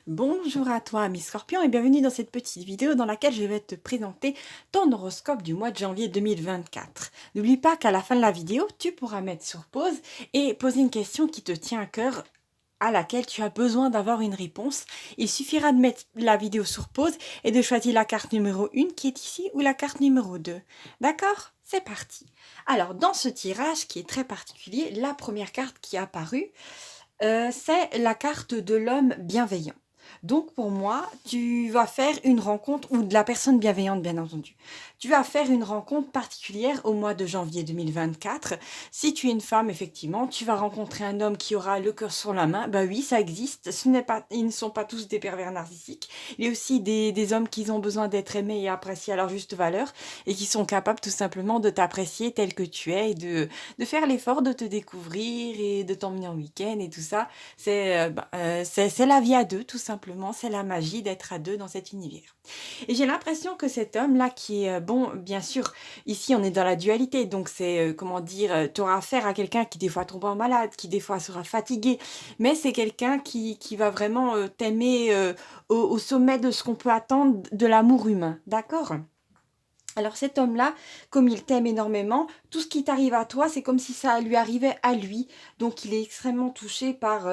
Bonjour à toi, ami Scorpion, et bienvenue dans cette petite vidéo dans laquelle je vais te présenter ton horoscope du mois de janvier 2024. N'oublie pas qu'à la fin de la vidéo, tu pourras mettre sur pause et poser une question qui te tient à cœur, à laquelle tu as besoin d'avoir une réponse. Il suffira de mettre la vidéo sur pause et de choisir la carte numéro 1 qui est ici ou la carte numéro 2. D'accord? C'est parti. Alors, dans ce tirage qui est très particulier, la première carte qui est apparue, c'est la carte de l'homme bienveillant. Donc pour moi, tu vas faire une rencontre, ou de la personne bienveillante bien entendu. Tu vas faire une rencontre particulière au mois de janvier 2024. Si tu es une femme, effectivement, tu vas rencontrer un homme qui aura le cœur sur la main. Bah oui, ça existe. Ils ne sont pas tous des pervers narcissiques. Il y a aussi des hommes qui ont besoin d'être aimés et appréciés à leur juste valeur et qui sont capables tout simplement de t'apprécier tel que tu es et de faire l'effort de te découvrir et de t'emmener en week-end et tout ça. C'est la vie à deux, tout simplement. C'est la magie d'être à deux dans cet univers. Et j'ai l'impression que cet homme-là qui est, bon, bien sûr, ici on est dans la dualité, donc c'est, comment dire, tu auras affaire à quelqu'un qui des fois tombera malade, qui des fois sera fatigué, mais c'est quelqu'un qui va vraiment t'aimer au sommet de ce qu'on peut attendre de l'amour humain, d'accord? Alors cet homme-là, comme il t'aime énormément, tout ce qui t'arrive à toi, c'est comme si ça lui arrivait à lui. Donc il est extrêmement touché par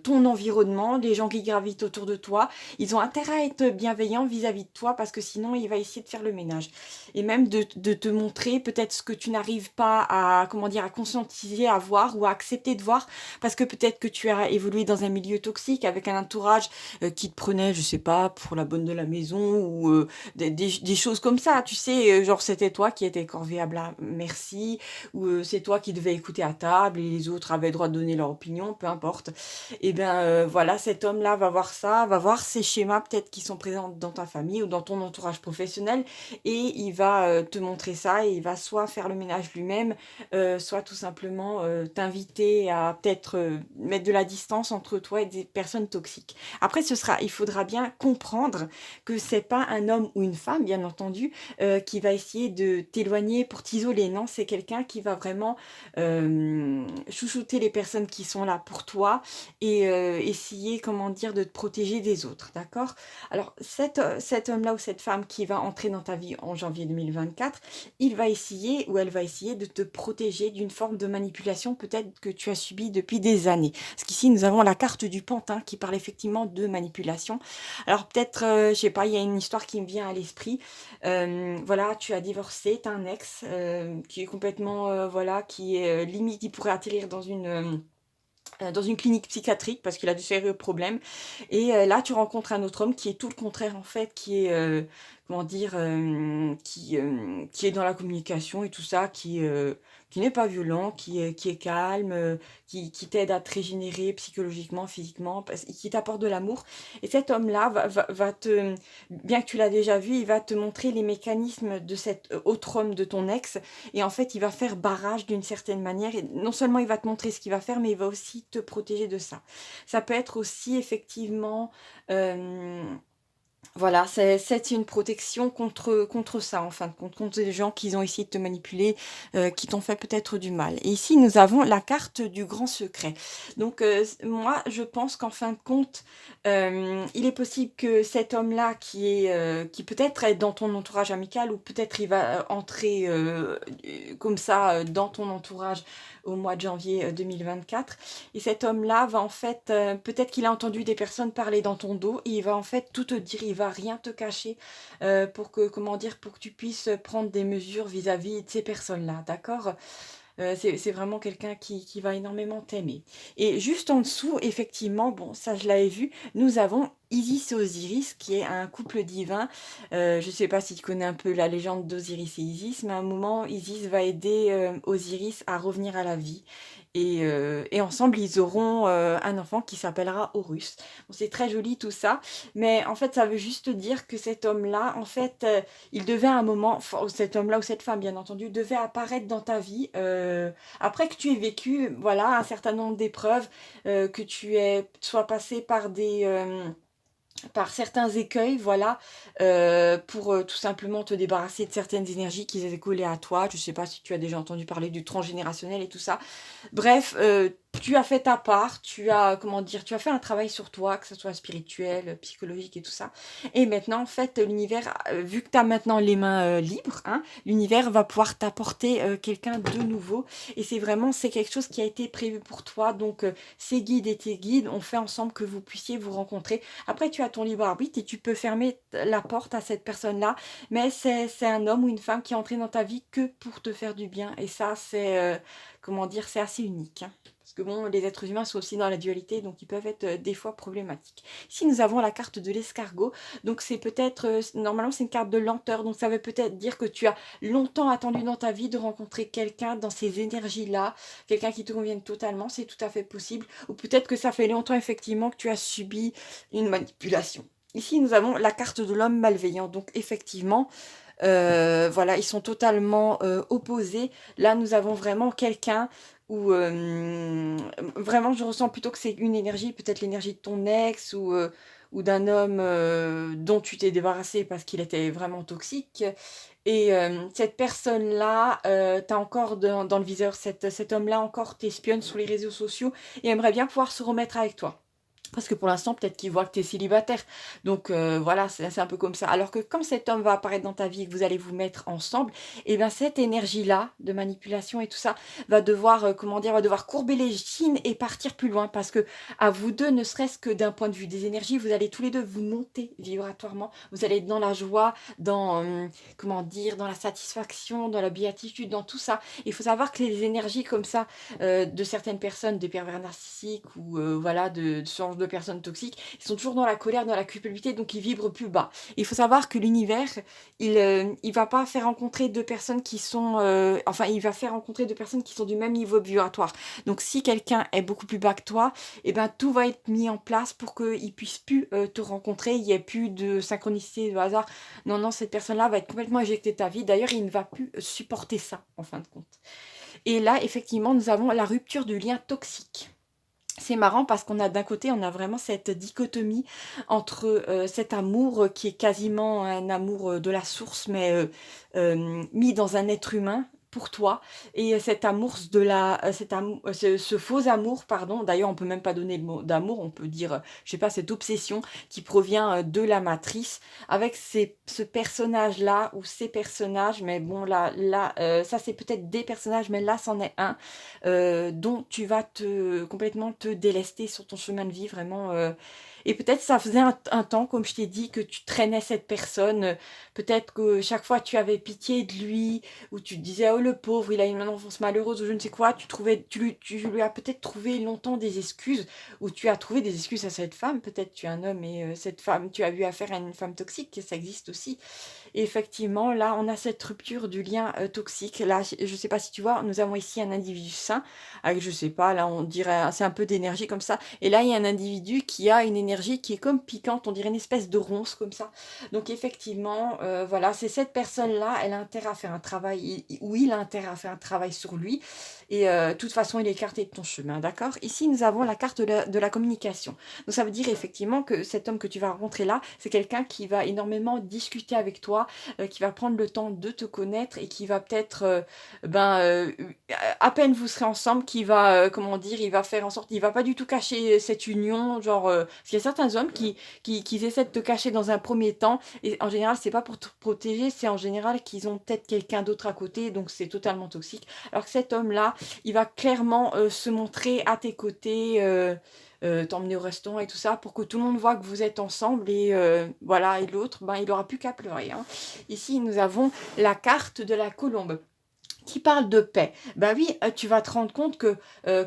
ton environnement, les gens qui gravitent autour de toi. Ils ont intérêt à être bienveillants vis-à-vis de toi parce que sinon il va essayer de faire le ménage. Et même de te montrer peut-être ce que tu n'arrives pas à, comment dire, à conscientiser, à voir ou à accepter de voir parce que peut-être que tu as évolué dans un milieu toxique avec un entourage qui te prenait, je sais pas, pour la bonne de la maison ou des choses comme ça, tu sais, genre c'était toi qui étais corvéable à merci, ou c'est toi qui devais écouter à table et les autres avaient le droit de donner leur opinion, peu importe. Et bien voilà, cet homme-là va voir ça, va voir ces schémas peut-être qui sont présents dans ta famille ou dans ton entourage professionnel et il va te montrer ça et il va soit faire le ménage lui-même, soit tout simplement t'inviter à peut-être mettre de la distance entre toi et des personnes toxiques. Après, il faudra bien comprendre que c'est pas un homme ou une femme, bien entendu, qui va essayer de t'éloigner pour t'isoler. Non, c'est quelqu'un qui va vraiment chouchouter les personnes qui sont là pour toi et essayer, comment dire, de te protéger des autres. D'accord? Alors, cet homme-là ou cette femme qui va entrer dans ta vie en janvier 2024, il va essayer ou elle va essayer de te protéger d'une forme de manipulation peut-être que tu as subie depuis des années. Parce qu'ici, nous avons la carte du pantin qui parle effectivement de manipulation. Alors peut-être, je sais pas, il y a une histoire qui me vient à l'esprit. Voilà, tu as divorcé, tu as un ex qui est complètement, voilà, qui est limite, il pourrait atterrir dans une clinique psychiatrique parce qu'il a de sérieux problèmes. Et là, tu rencontres un autre homme qui est tout le contraire en fait, qui est, comment dire, qui est dans la communication et tout ça, qui n'est pas violent, qui est calme, qui t'aide à te régénérer psychologiquement, physiquement, qui t'apporte de l'amour. Et cet homme-là va te, bien que tu l'as déjà vu, il va te montrer les mécanismes de cet autre homme de ton ex. Et en fait, il va faire barrage d'une certaine manière. Et non seulement il va te montrer ce qu'il va faire, mais il va aussi te protéger de ça. Ça peut être aussi effectivement... voilà, c'est une protection contre ça, en fin de compte, contre des gens qui ont essayé de te manipuler, qui t'ont fait peut-être du mal. Et ici, nous avons la carte du grand secret. Donc, moi, je pense qu'en fin de compte, il est possible que cet homme-là, qui peut-être est dans ton entourage amical, ou peut-être il va entrer comme ça dans ton entourage au mois de janvier 2024, et cet homme-là va en fait, peut-être qu'il a entendu des personnes parler dans ton dos, et il va en fait tout te dire, il va rien te cacher pour que, comment dire, pour que tu puisses prendre des mesures vis-à-vis de ces personnes-là, d'accord? C'est vraiment quelqu'un qui va énormément t'aimer. Et juste en dessous, effectivement, bon, ça je l'avais vu, nous avons Isis et Osiris, qui est un couple divin. Je ne sais pas si tu connais un peu la légende d'Osiris et Isis, mais à un moment, Isis va aider Osiris à revenir à la vie. Et ensemble, ils auront un enfant qui s'appellera Horus. Bon, c'est très joli tout ça, mais en fait, ça veut juste dire que cet homme-là, en fait, il devait à un moment, enfin, cet homme-là ou cette femme, bien entendu, devait apparaître dans ta vie après que tu aies vécu, voilà, un certain nombre d'épreuves, que tu aies soit passé par certains écueils, voilà, pour tout simplement te débarrasser de certaines énergies qui étaient collées à toi. Je ne sais pas si tu as déjà entendu parler du transgénérationnel et tout ça. Bref, tu as fait ta part, tu as, comment dire, tu as fait un travail sur toi, que ce soit spirituel, psychologique et tout ça. Et maintenant, en fait, l'univers, vu que tu as maintenant les mains libres, hein, l'univers va pouvoir t'apporter quelqu'un de nouveau. Et c'est vraiment, c'est quelque chose qui a été prévu pour toi. Donc, ces guides et tes guides ont fait ensemble que vous puissiez vous rencontrer. Après, tu as ton libre arbitre et tu peux fermer la porte à cette personne-là. Mais c'est un homme ou une femme qui est entré dans ta vie que pour te faire du bien. Et ça, c'est, comment dire, c'est assez unique, hein. Parce que bon, les êtres humains sont aussi dans la dualité, donc ils peuvent être des fois problématiques. Ici, nous avons la carte de l'escargot. Donc c'est peut-être, normalement c'est une carte de lenteur, donc ça veut peut-être dire que tu as longtemps attendu dans ta vie de rencontrer quelqu'un dans ces énergies-là, quelqu'un qui te convienne totalement, c'est tout à fait possible. Ou peut-être que ça fait longtemps effectivement que tu as subi une manipulation. Ici, nous avons la carte de l'homme malveillant. Donc effectivement, voilà, ils sont totalement opposés. Là, nous avons vraiment quelqu'un où vraiment je ressens plutôt que c'est une énergie, peut-être l'énergie de ton ex ou d'un homme dont tu t'es débarrassé parce qu'il était vraiment toxique. Et cette personne-là, t'as encore dans le viseur, cet homme-là encore t'espionne sur les réseaux sociaux et aimerait bien pouvoir se remettre avec toi. Parce que pour l'instant, peut-être qu'il voit que tu es célibataire. Donc voilà, c'est un peu comme ça. Alors que comme cet homme va apparaître dans ta vie et que vous allez vous mettre ensemble, et bien cette énergie-là de manipulation et tout ça va devoir, comment dire, va devoir courber les chines et partir plus loin. Parce que à vous deux, ne serait-ce que d'un point de vue des énergies, vous allez tous les deux vous monter vibratoirement. Vous allez être dans la joie, dans, comment dire, dans la satisfaction, dans la béatitude, dans tout ça. Il faut savoir que les énergies comme ça, de certaines personnes, des pervers narcissiques ou voilà, de ce genre de personnes toxiques, ils sont toujours dans la colère, dans la culpabilité, donc ils vibrent plus bas. Il faut savoir que l'univers, il va pas faire rencontrer deux personnes qui sont, enfin, il va faire rencontrer deux personnes qui sont du même niveau vibratoire. Donc si quelqu'un est beaucoup plus bas que toi, et ben tout va être mis en place pour qu'il puisse plus te rencontrer, il n'y ait plus de synchronicité, de hasard. Non, non, cette personne-là va être complètement éjectée de ta vie. D'ailleurs, il ne va plus supporter ça, en fin de compte. Et là, effectivement, nous avons la rupture du lien toxique. C'est marrant parce qu'on a d'un côté, on a vraiment cette dichotomie entre cet amour qui est quasiment un amour de la source, mais mis dans un être humain pour toi, et cet amour de la, ce faux amour, pardon. D'ailleurs, on peut même pas donner le mot d'amour, on peut dire, je sais pas, cette obsession qui provient de la matrice, avec ce personnage-là ou ces personnages. Mais bon, ça c'est peut-être des personnages, mais là, c'en est un dont tu vas complètement te délester sur ton chemin de vie, vraiment. Et peut-être ça faisait un temps, comme je t'ai dit, que tu traînais cette personne. Peut-être que chaque fois tu avais pitié de lui, ou tu te disais, oh le pauvre, il a une enfance malheureuse, ou je ne sais quoi. Tu lui as peut-être trouvé longtemps des excuses, ou tu as trouvé des excuses à cette femme. Peut-être tu es un homme et cette femme, tu as eu affaire à une femme toxique, ça existe aussi. Et effectivement, là, on a cette rupture du lien toxique. Là, je ne sais pas si tu vois, nous avons ici un individu sain, avec, je sais pas, là, on dirait, c'est un peu d'énergie comme ça. Et là, il y a un individu qui a une énergie qui est comme piquante, on dirait une espèce de ronce comme ça. Donc, effectivement, voilà, c'est cette personne-là, elle a intérêt à faire un travail, ou il a intérêt à faire un travail sur lui. Et de toute façon, il est écarté de ton chemin, d'accord? Ici, nous avons la carte de la communication. Donc, ça veut dire effectivement que cet homme que tu vas rencontrer là, c'est quelqu'un qui va énormément discuter avec toi, qui va prendre le temps de te connaître et qui va peut-être, à peine vous serez ensemble, qui va, comment dire, il va faire en sorte, il va pas du tout cacher cette union, genre, parce qu'il y a certains hommes qui essaient de te cacher dans un premier temps, et en général, c'est pas pour te protéger, c'est en général qu'ils ont peut-être quelqu'un d'autre à côté, donc c'est totalement toxique. Alors que cet homme-là, il va clairement se montrer à tes côtés, t'emmener au restaurant et tout ça, pour que tout le monde voit que vous êtes ensemble, et voilà, et l'autre, ben, il aura plus qu'à pleurer, hein. Ici, nous avons la carte de la colombe qui parle de paix. Ben oui, tu vas te rendre compte que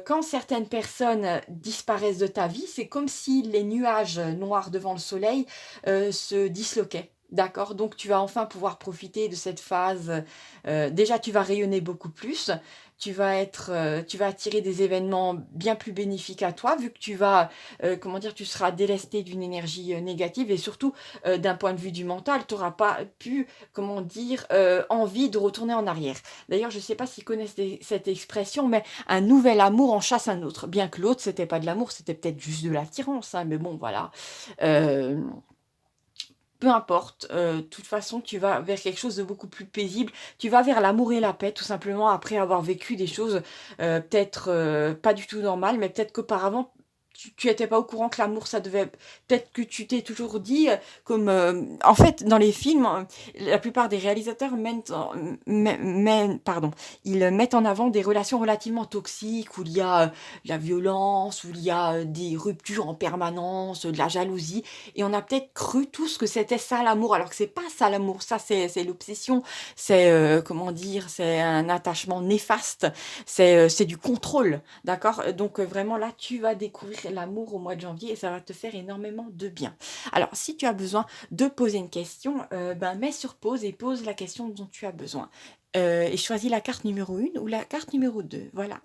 quand certaines personnes disparaissent de ta vie, c'est comme si les nuages noirs devant le soleil se disloquaient. D'accord? Donc tu vas enfin pouvoir profiter de cette phase. Déjà, tu vas rayonner beaucoup plus. Tu vas attirer des événements bien plus bénéfiques à toi, vu que tu vas, comment dire, tu seras délesté d'une énergie négative, et surtout d'un point de vue du mental, tu n'auras pas pu, comment dire, envie de retourner en arrière. D'ailleurs, je ne sais pas s'ils connaissent cette expression, mais un nouvel amour en chasse un autre. Bien que l'autre, c'était pas de l'amour, c'était peut-être juste de l'attirance, hein, mais bon, voilà. Euh, peu importe, de toute façon, tu vas vers quelque chose de beaucoup plus paisible. Tu vas vers l'amour et la paix, tout simplement, après avoir vécu des choses, peut-être, pas du tout normales, mais peut-être qu'auparavant, tu étais pas au courant que l'amour, ça devait peut-être que tu t'es toujours dit, comme, en fait, dans les films, la plupart des réalisateurs ils mettent en avant des relations relativement toxiques, où il y a, la violence, où il y a, des ruptures en permanence, de la jalousie. Et on a peut-être cru tous que c'était ça l'amour, alors que c'est pas ça l'amour, ça c'est l'obsession, c'est comment dire, c'est un attachement néfaste, c'est du contrôle, d'accord? Donc vraiment là, tu vas découvrir l'amour au mois de janvier et ça va te faire énormément de bien. Alors, si tu as besoin de poser une question, ben mets sur pause et pose la question dont tu as besoin. Et choisis la carte numéro 1 ou la carte numéro 2, voilà.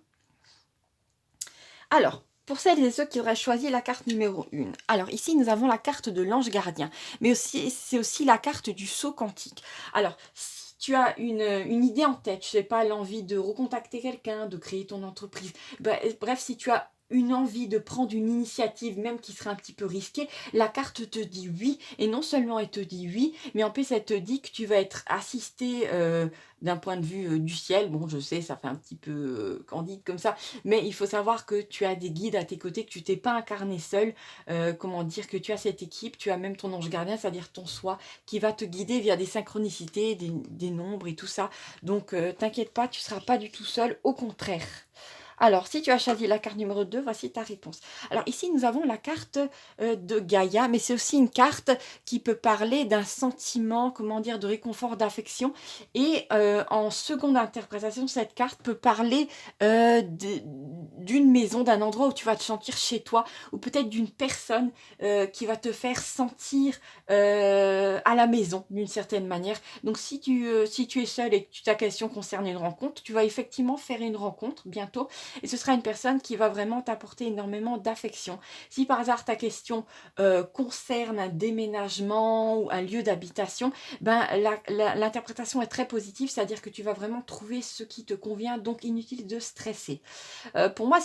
Alors, pour celles et ceux qui auraient choisi la carte numéro 1. Alors ici, nous avons la carte de l'ange gardien, mais aussi c'est aussi la carte du saut quantique. Alors, si tu as une idée en tête, je sais pas, l'envie de recontacter quelqu'un, de créer ton entreprise, bref, si tu as une envie de prendre une initiative, même qui serait un petit peu risquée, la carte te dit oui, et non seulement elle te dit oui, mais en plus elle te dit que tu vas être assisté d'un point de vue du ciel. Bon, je sais, ça fait un petit peu candide comme ça, mais il faut savoir que tu as des guides à tes côtés, que tu t'es pas incarné seul, comment dire, que tu as cette équipe, tu as même ton ange gardien, c'est-à-dire ton soi, qui va te guider via des synchronicités, des nombres et tout ça. Donc t'inquiète pas, tu seras pas du tout seul, au contraire. Alors, si tu as choisi la carte numéro 2, voici ta réponse. Alors ici, nous avons la carte de Gaïa, mais c'est aussi une carte qui peut parler d'un sentiment, comment dire, de réconfort, d'affection. Et en seconde interprétation, cette carte peut parler d'une maison, d'un endroit où tu vas te sentir chez toi, ou peut-être d'une personne qui va te faire sentir à la maison, d'une certaine manière. Donc si tu es seul et que ta question concerne une rencontre, tu vas effectivement faire une rencontre bientôt et ce sera une personne qui va vraiment t'apporter énormément d'affection. Si par hasard ta question concerne un déménagement ou un lieu d'habitation, ben l'interprétation est très positive, c'est-à-dire que tu vas vraiment trouver ce qui te convient, donc inutile de stresser. Pour moi,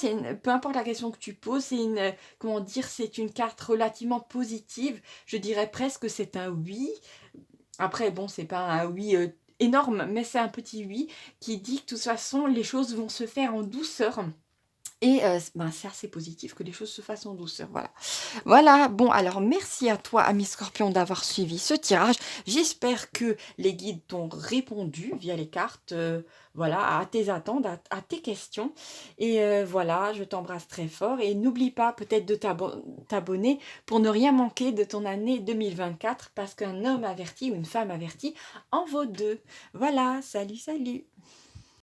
peu importe la question que tu poses, c'est une, comment dire, c'est une carte relativement positive. Je dirais presque que c'est un oui. Après, bon, c'est pas un oui énorme, mais c'est un petit oui qui dit que de toute façon, les choses vont se faire en douceur. Et c'est assez positif que les choses se fassent en douceur, voilà. Voilà, bon alors merci à toi, ami Scorpion, d'avoir suivi ce tirage. J'espère que les guides t'ont répondu via les cartes, voilà, à tes attentes, à tes questions. Et voilà, je t'embrasse très fort. Et n'oublie pas peut-être de t'abonner pour ne rien manquer de ton année 2024, parce qu'un homme averti ou une femme avertie en vaut deux. Voilà, salut, salut!